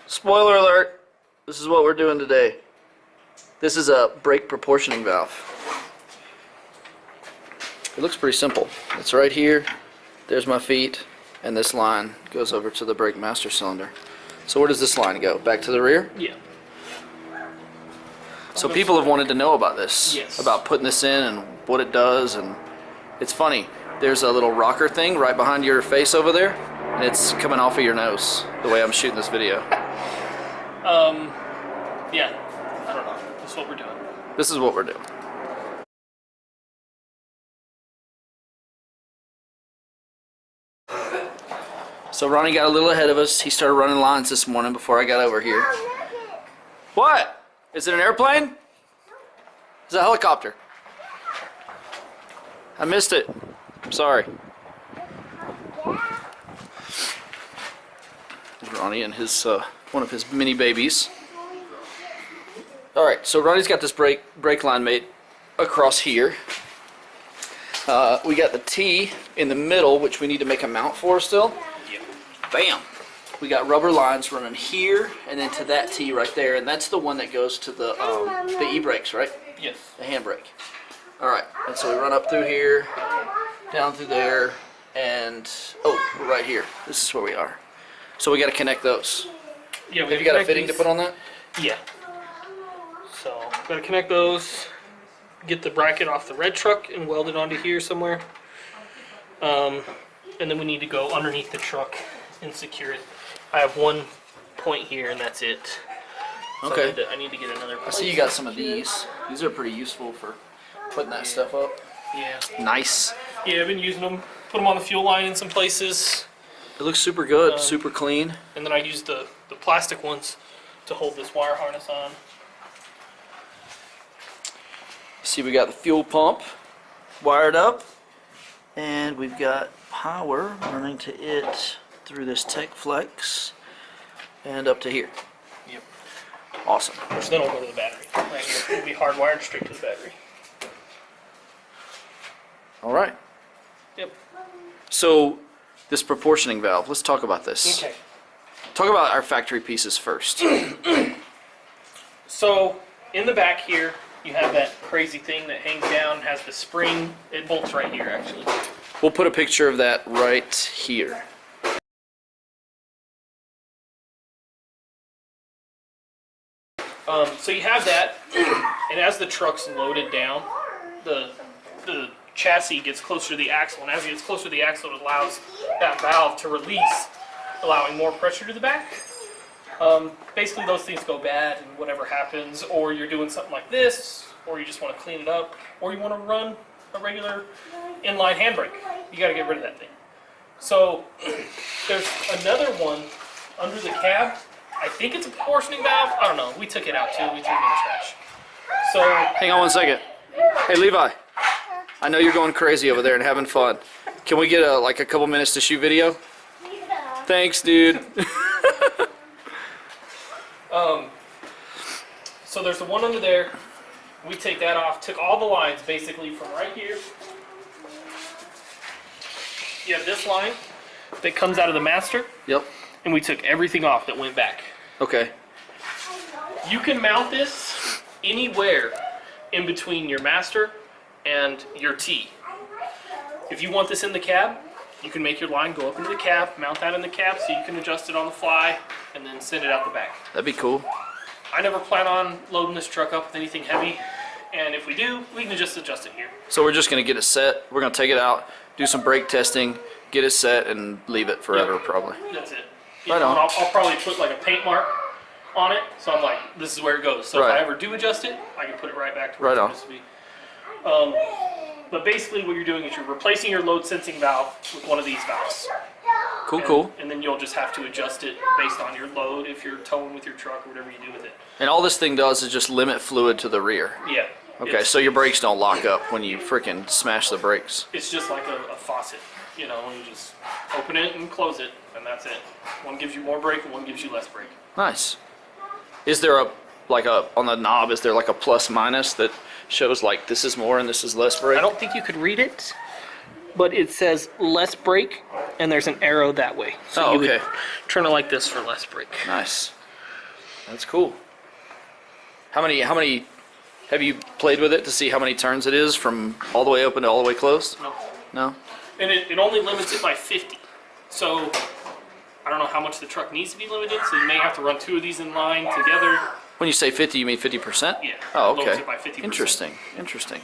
Spoiler alert, this is what we're doing today. This is a brake proportioning valve. It looks pretty simple. It's right here, there's my feet, and this line goes over to the brake master cylinder. So where does this line go? Back to the rear? Yeah. So people have wanted to know about this, yes, about putting this in and what it does, and it's funny. There's a little rocker thing right behind your face over there, and it's coming off of your nose, the way I'm shooting this video. Yeah, I don't know. This is what we're doing. This is what we're doing. So Ronnie got a little ahead of us. He started running lines this morning before I got over here. What? Is it an airplane? It's a helicopter. I missed it. I'm sorry. Ronnie and his one of his mini babies. All right, so Ronnie's got this brake line made across here. We got the T in the middle, which we need to make a mount for still. Yep. Bam. We got rubber lines running here and then to that T right there, and that's the one that goes to the e-brakes, right? Yes. The handbrake. All right, and so we run up through here, down through there, and oh, we're right here. This is where we are. So we got to connect those. Yeah. Have you got a fitting to put on that? Yeah. So gotta connect those. Get the bracket off the red truck and weld it onto here somewhere. And then we need to go underneath the truck and secure it. I have one point here and that's it. So Okay. I need to get another I place. see you got some of these. These are pretty useful for putting that stuff up. Yeah. Nice. Yeah, I've been using them. Put them on the fuel line in some places. It looks super good, super clean. And then I use the plastic ones to hold this wire harness on. See, we got the fuel pump wired up, and we've got power running to it through this Tech Flex and up to here. Yep. Awesome. Which then will go to the battery. Right here. It'll be hardwired straight to the battery. All right. Yep. So this proportioning valve, let's talk about this. Okay. Talk about our factory pieces first. So in the back here, you have that crazy thing that hangs down, has the spring. It bolts right here, actually. We'll put a picture of that right here. So you have that, and as the truck's loaded down, the chassis gets closer to the axle, and as it gets closer to the axle, it allows that valve to release, allowing more pressure to the back. Basically, those things go bad, and whatever happens, or you're doing something like this, or you just want to clean it up, or you want to run a regular inline handbrake. You got to get rid of that thing. So there's another one under the cab. I think it's a proportioning valve. I don't know. We took it out too. We threw it in the trash. So Hang on one second. Hey, Levi. I know you're going crazy over there and having fun. Can we get like a couple minutes to shoot video? Thanks, dude. So there's the one under there. We take that off. Took all the lines basically from right here. You have this line that comes out of the master, Yep. and we took everything off that went back. Okay. You can mount this anywhere in between your master and your T. If you want this in the cab, you can make your line go up into the cab, mount that in the cab so you can adjust it on the fly, and then send it out the back. That'd be cool. I never plan on loading this truck up with anything heavy, and if we do, we can just adjust it here. So we're just going to get it set. We're going to take it out, do some brake testing, get it set, and leave it forever, probably. That's it. Right on. And I'll probably put like a paint mark on it, so I'm like, this is where it goes. So if Right. I ever do adjust it, I can put it right back to where Right on. it's supposed to be. But basically what you're doing is you're replacing your load sensing valve with one of these valves. Cool, cool. And then you'll just have to adjust it based on your load if you're towing with your truck or whatever you do with it. And all this thing does is just limit fluid to the rear. Yeah. Okay, so your brakes don't lock up when you freaking smash the brakes. It's just like a faucet. You know, you just open it and close it, and that's it. One gives you more brake and one gives you less brake. Nice. Is there on the knob, is there like a plus minus that shows like this is more and this is less brake? I don't think you could read it, but it says less brake, and there's an arrow that way. So Oh, you okay. would turn it like this for less brake. Nice. That's cool. How many have you played with it to see how many turns it is from all the way open to all the way closed? No. No? And it only limits it by 50. So I don't know how much the truck needs to be limited, so you may have to run 2 of these in line together. When you say 50, you mean 50%? Yeah. Oh, Lowers okay. it by 50%. Interesting.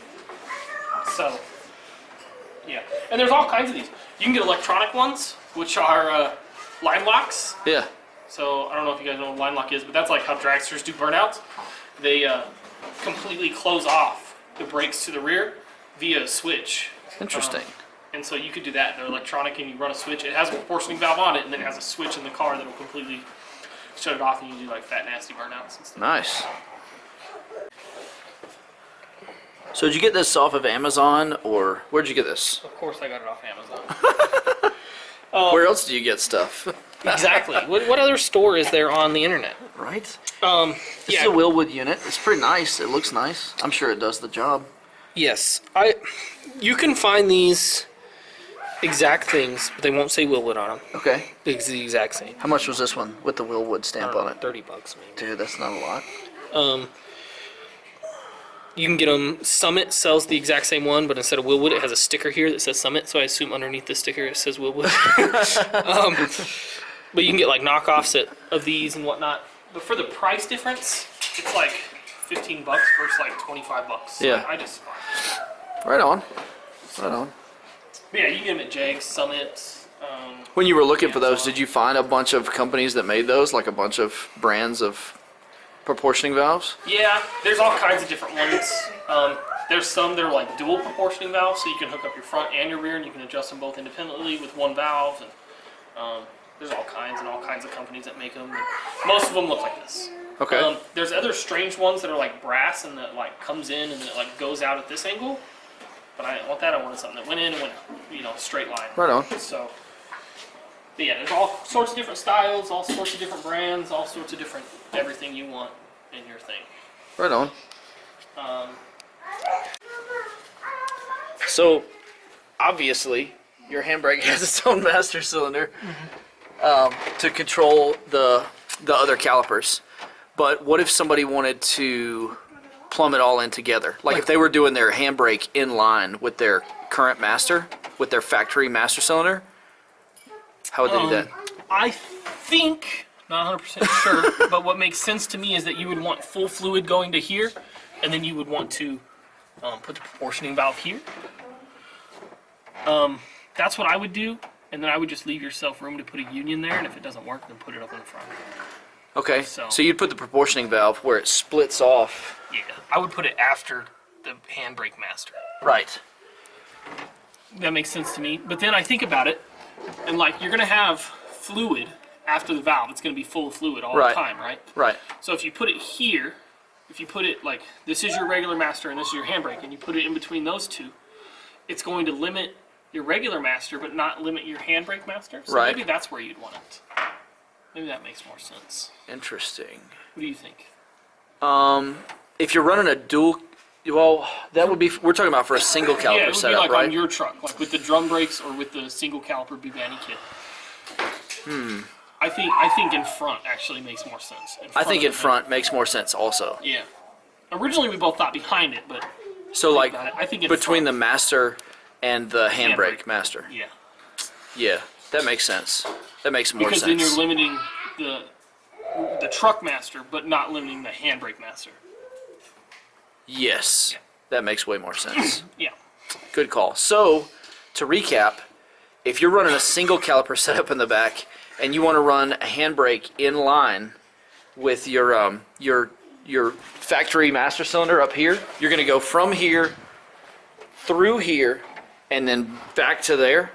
So, yeah. And there's all kinds of these. You can get electronic ones, which are line locks. Yeah. So I don't know if you guys know what line lock is, but that's like how dragsters do burnouts. They completely close off the brakes to the rear via a switch. Interesting. And so you could do that. They're electronic, and you run a switch. It has a proportioning valve on it, and then it has a switch in the car that'll completely shut it off, and you do like fat, nasty burnouts and stuff. Nice. So did you get this off of Amazon, or where'd you get this? Of course, I got it off Amazon. Where else do you get stuff? Exactly. What other store is there on the internet? Right? This is a Willwood unit. It's pretty nice. It looks nice. I'm sure it does the job. Yes, you can find these exact things, but they won't say Willwood on them. Okay. It's the exact same. How much was this one with the Willwood stamp on it? $30 maybe. Dude, that's not a lot. You can get them. Summit sells the exact same one, but instead of Willwood, it has a sticker here that says Summit. So I assume underneath the sticker it says Willwood. But you can get like knockoffs of these and whatnot. But for the price difference, it's like $15 versus like $25. So Yeah. I just. Right on. Right on. But yeah, you can get them at Jags, Summit. When you were looking for those, did you find a bunch of companies that made those, like a bunch of brands of proportioning valves? Yeah, there's all kinds of different ones. There's some that are like dual proportioning valves, so you can hook up your front and your rear, and you can adjust them both independently with one valve. And there's all kinds of companies that make them. Most of them look like this. Okay. There's other strange ones that are like brass and that like comes in and then it like goes out at this angle. But I didn't want that. I wanted something that went in and went, straight line. Right on. So, but yeah, there's all sorts of different styles, all sorts of different brands, all sorts of different everything you want in your thing. Right on. So, obviously, your handbrake has its own master cylinder to control the other calipers. But what if somebody wanted to plumb it all in together? Like if they were doing their handbrake in line with their current master, with their factory master cylinder, how would they do that? I think, not 100% sure, but what makes sense to me is that you would want full fluid going to here, and then you would want to put the proportioning valve here. That's what I would do, and then I would just leave yourself room to put a union there, and if it doesn't work, then put it up in the front. Okay, so you'd put the proportioning valve where it splits off. Yeah, I would put it after the handbrake master. Right. That makes sense to me. But then I think about it, and like you're gonna have fluid after the valve. It's gonna be full of fluid all the time, right? Right. So if you put it here, if you put it like this is your regular master and this is your handbrake, and you put it in between those two, it's going to limit your regular master, but not limit your handbrake master. So maybe that's where you'd want it. Maybe that makes more sense. Interesting. What do you think? If you're running a dual, well, that would be, we're talking about for a single caliper Yeah, it would be setup, like right? on your truck, like with the drum brakes or with the single caliper Bugatti kit. I think in front actually makes more sense. I think in front makes more sense also. Yeah. Originally we both thought behind it, but So like I think in between front. the master and the handbrake master. Yeah. Yeah, that makes sense. That makes more Because sense. then you're limiting the truck master, but not limiting the handbrake master. Yes, that makes way more sense. Yeah. Good call. So, to recap, if you're running a single caliper setup in the back and you want to run a handbrake in line with your factory master cylinder up here, you're going to go from here through here and then back to there.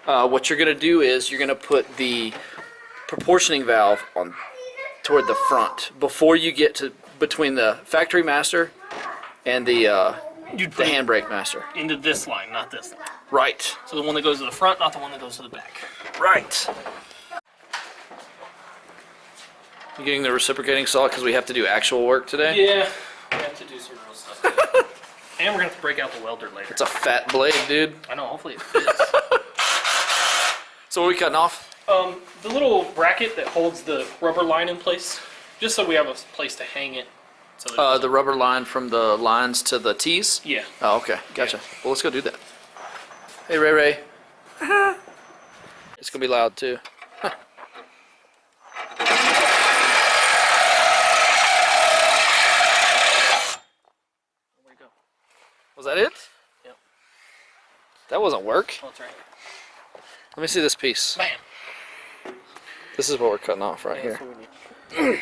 What you're going to do is you're going to put the proportioning valve on toward the front before you get to between the factory master and the handbrake master. Into this line, not this line. Right. So the one that goes to the front, not the one that goes to the back. Right. You getting the reciprocating saw because we have to do actual work today? Yeah. We have to do some real stuff. And we're going to have to break out the welder later. It's a fat blade, dude. I know, hopefully it fits. So what are we cutting off? The little bracket that holds the rubber line in place, just so we have a place to hang it. So that The rubber line from the lines to the T's? yeah. Oh, okay. Gotcha. Yeah. Well, let's go do that. Hey, Ray Ray. It's going to be loud, too. Where'd it go? Was that it? Yep. That wasn't work. Oh, that's right. Let me see this piece. Bam. This is what we're cutting off right Yeah, here. that's what we need.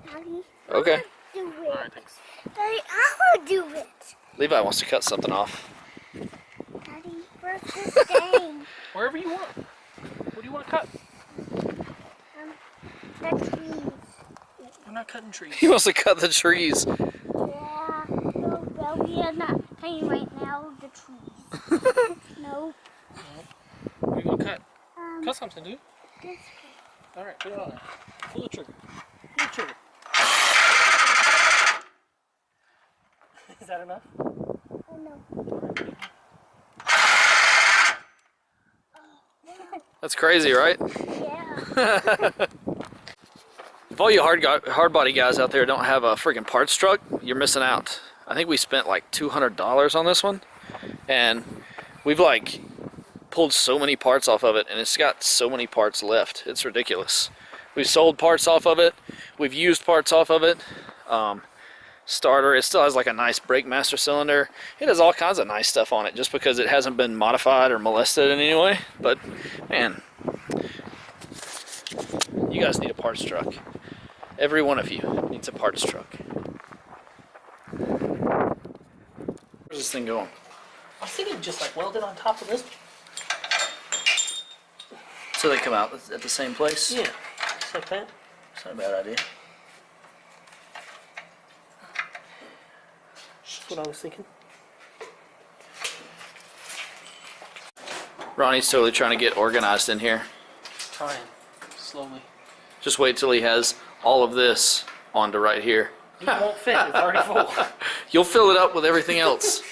Daddy, Okay. do All it. right, thanks. Daddy, I will do it. Levi wants to cut something off. Daddy, where's the stain? Wherever you want. What do you want to cut? The trees. We're not cutting trees. He wants to cut the trees. Yeah. No, well, we are not cutting right now. The trees. No. What do you want to cut? Um, Cut something, dude. this All right, put it on there. Pull the trigger. Pull the trigger. Is that enough? oh no. That's crazy, right? Yeah. If all you hard body guys out there don't have a freaking parts truck, you're missing out. I think we spent like $200 on this one, and we've like pulled so many parts off of it, and it's got so many parts left. It's ridiculous. We've sold parts off of it. We've used parts off of it. Starter, it still has like a nice brake master cylinder. It has all kinds of nice stuff on it just because it hasn't been modified or molested in any way. But man, you guys need a parts truck. Every one of you needs a parts truck. Where's this thing going? I was thinking just like weld it on top of this. So they come out at the same place? Yeah, just like that. It's not a bad idea. That's what I was thinking. Ronnie's totally trying to get organized in here. Trying slowly. Just wait till he has all of this onto right here. It won't fit. It's already full. You'll fill it up with everything else.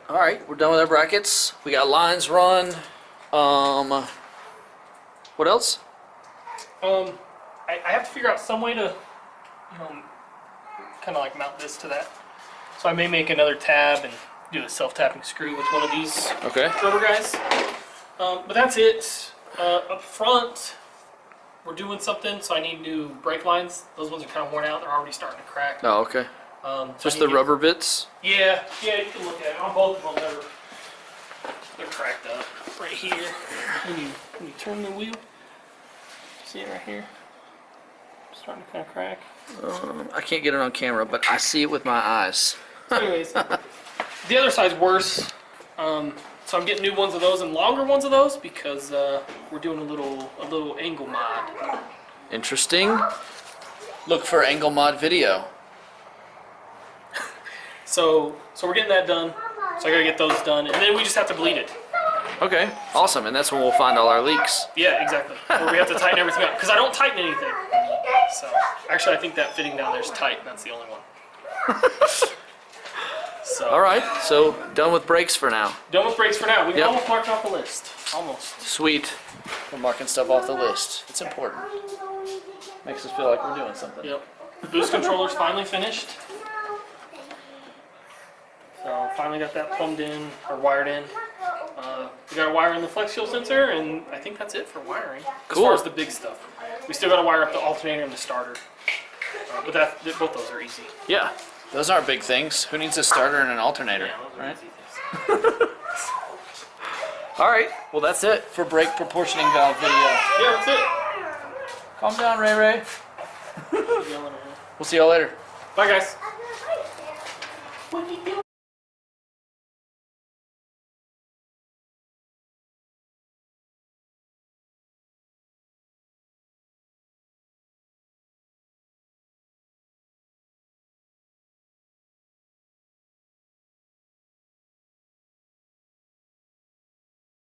Alright, we're done with our brackets. We got lines run. What else? I have to figure out some way to, kind of like mount this to that. So I may make another tab and do a self-tapping screw with one of these Okay. rubber guys. But that's it. Up front, we're doing something, so I need new brake lines. Those ones are kind of worn out. They're already starting to crack. Oh, okay. So Just I the need to rubber bits? Yeah, you can look at it. On both of them, they're cracked up right here. When you turn the wheel, see it right here? Starting to kind of crack. I can't get it on camera, but I see it with my eyes. So anyways, the other side's worse. So I'm getting new ones of those and longer ones of those because we're doing a little angle mod. Interesting. Look for angle mod video. So we're getting that done. So I gotta get those done, and then we just have to bleed it. Okay, awesome, and that's when we'll find all our leaks. Yeah, exactly. Where we have to tighten everything up because I don't tighten anything. So actually, I think that fitting down there is tight. And that's the only one. So All right, so done with brakes for now. done with brakes for now. We can Yep. almost mark off the list. Almost. Sweet. We're marking stuff off the list. It's important. Makes us feel like we're doing something. Yep. The boost controller's finally finished. So finally got that plumbed in or wired in. We got to wire in the flex fuel sensor, and I think that's it for wiring. As Cool. far as the big stuff, we still got to wire up the alternator and the starter. But both those are easy. Yeah, those aren't big things. Who needs a starter and an alternator, Yeah, those are right? easy things. All right, well that's it for brake proportioning valve video. Yeah, that's it. Calm down, Ray Ray. Yelling at me. We'll see y'all later. Bye, guys. What are you doing?